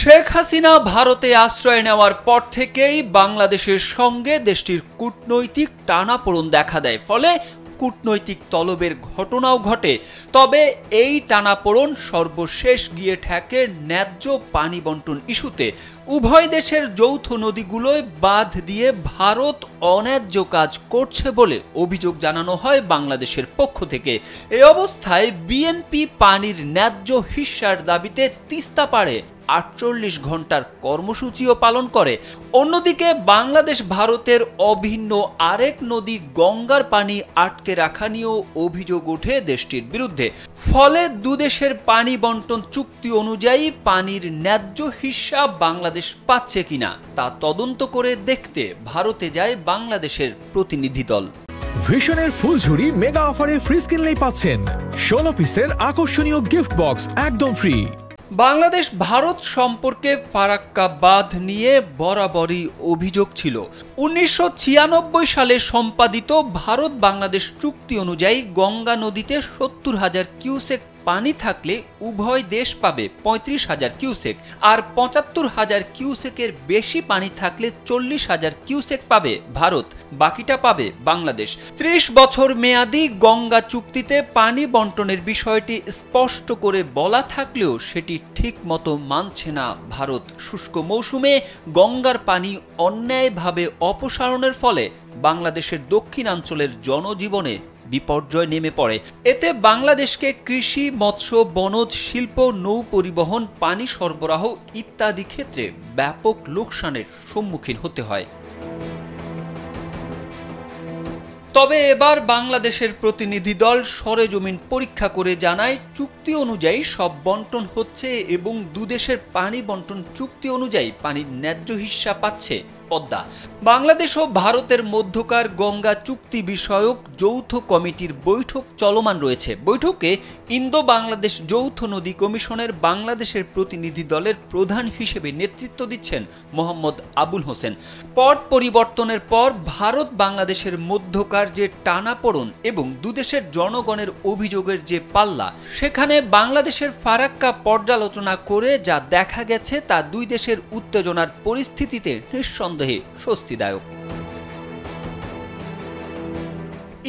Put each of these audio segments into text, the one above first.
শেখ হাসিনা ভারতে আশ্রয় নেওয়ার পর থেকেই বাংলাদেশের সঙ্গে দেশটির কূটনৈতিক টানাপোড়েন দেখা দেয়, ফলে কূটনৈতিক তলবের ঘটনাও ঘটে। তবে এই টানাপোড়েন সর্বশেষ গিয়ে ঠেকে ন্যায্য পানি বন্টন ইস্যুতে। উভয় দেশের যৌথ নদীগুলোয় বাঁধ দিয়ে ভারত অন্যায্য কাজ করছে বলে অভিযোগ জানানো হয় বাংলাদেশের পক্ষ থেকে। এই অবস্থায় বিএনপি পানির ন্যায্য হিস্যার দাবিতে তিস্তা পাড়ে 48 ঘন্টার কর্মসূচিও পালন করে। অন্যদিকে বাংলাদেশ ভারতের অভিন্ন আরেক নদী গঙ্গার পানি আটকে রাখা নিয়েও অভিযোগ ওঠে দেশটির বিরুদ্ধে। ফলে দুদেশের পানি বন্টন চুক্তি অনুযায়ী পানির ন্যায্য হিস্যা বাংলাদেশ পাচ্ছে কিনা তা তদন্ত করে দেখতে ভারতে যায় বাংলাদেশের প্রতিনিধি দল। ভিশনের ফুলঝুরি মেগা অফারে ফ্রিজ কিনলেই পাচ্ছেন 16 পিসের আকর্ষণীয় গিফট বক্স একদম ফ্রি। বাংলাদেশ ভারত সম্পর্কে ফারাক্কা বাঁধ নিয়ে বরাবরই অভিযোগ ছিল। 1996 সালে সম্পাদিত ভারত বাংলাদেশ চুক্তি অনুযায়ী গঙ্গা নদীতে 70,000 কিউসেক পানি থাকলে উভয় দেশ পাবে 35,000 কিউসেক, আর 75,000 কিউসেকের বেশি পানি থাকলে 40,000 কিউসেক পাবে ভারত, বাকিটা পাবে বাংলাদেশ। 30 বছর মেয়াদী গঙ্গা চুক্তিতে পানি বন্টনের বিষয়টি স্পষ্ট করে বলা থাকলেও সেটি ঠিক মতো মানছে না ভারত। শুষ্ক মৌসুমে গঙ্গার পানি অন্যায়ভাবে অপসারণের ফলে বাংলাদেশের দক্ষিণাঞ্চলের জনজীবনে বিপর্যয় নেমে পড়ে। এতে বাংলাদেশকে কৃষি, মৎস্য, বনজ, শিল্প, নৌ পরিবহন, পানি সরবরাহ ইত্যাদি ক্ষেত্রে ব্যাপক লোকসানের সম্মুখীন হতে হয়। তবে এবার বাংলাদেশের প্রতিনিধি দল সরেজমিন পরীক্ষা করে জানায়, চুক্তি অনুযায়ী সব বন্টন হচ্ছে এবং দুদেশের পানি বন্টন চুক্তি অনুযায়ী পানির ন্যায্য হিস্যা পাচ্ছে পদ্মা। বাংলাদেশ ও ভারতের মধ্যকার গঙ্গা চুক্তি বিষয়ক যৌথ কমিটির বৈঠক চলমান রয়েছে। বৈঠকে ইন্দো বাংলাদেশ যৌথ নদী কমিশনের বাংলাদেশের প্রতিনিধি দলের প্রধান হিসেবে নেতৃত্ব দিচ্ছেন মোহাম্মদ আবুল হোসেন। পট পরিবর্তনের পর ভারত বাংলাদেশের মধ্যকার যে টানাপোড়েন এবং দুদেশের জনগণের অভিযোগের যে পাল্লা, সেখানে বাংলাদেশের ফারাক্কা পর্যালোচনা করে যা দেখা গেছে তা দুই দেশের উত্তেজনার পরিস্থিতিতে নিঃসন্দেহে স্বস্তিদায়ক।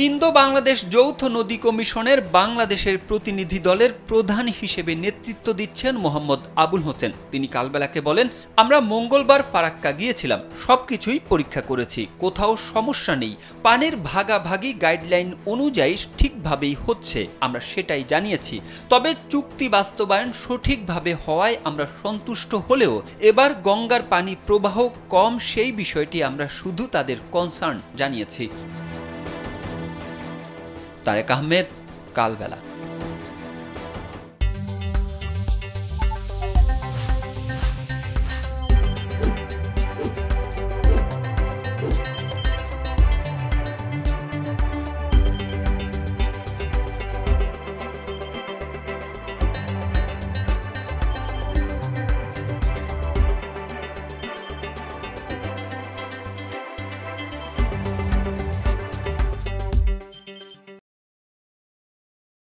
ইন্দো বাংলাদেশ যৌথ নদী কমিশনের বাংলাদেশের প্রতিনিধি দলের প্রধান হিসেবে নেতৃত্ব দিচ্ছেন মোহাম্মদ আবুল হোসেন। তিনি কালবেলাকে বলেন, আমরা মঙ্গলবার ফারাক্কা গিয়েছিলাম, সবকিছুই পরীক্ষা করেছি, কোথাও সমস্যা নেই। পানির ভাগাভাগি গাইডলাইন অনুযায়ী ঠিকভাবেই হচ্ছে, আমরা সেটাই জানিয়েছি। তবে চুক্তি বাস্তবায়ন সঠিকভাবে হওয়ায় আমরা সন্তুষ্ট হলেও এবার গঙ্গার পানি প্রবাহ কম, সেই বিষয়টি আমরা শুধু তাদের কনসার্ন জানিয়েছি। তারেক আহমেদ, কালবেলা।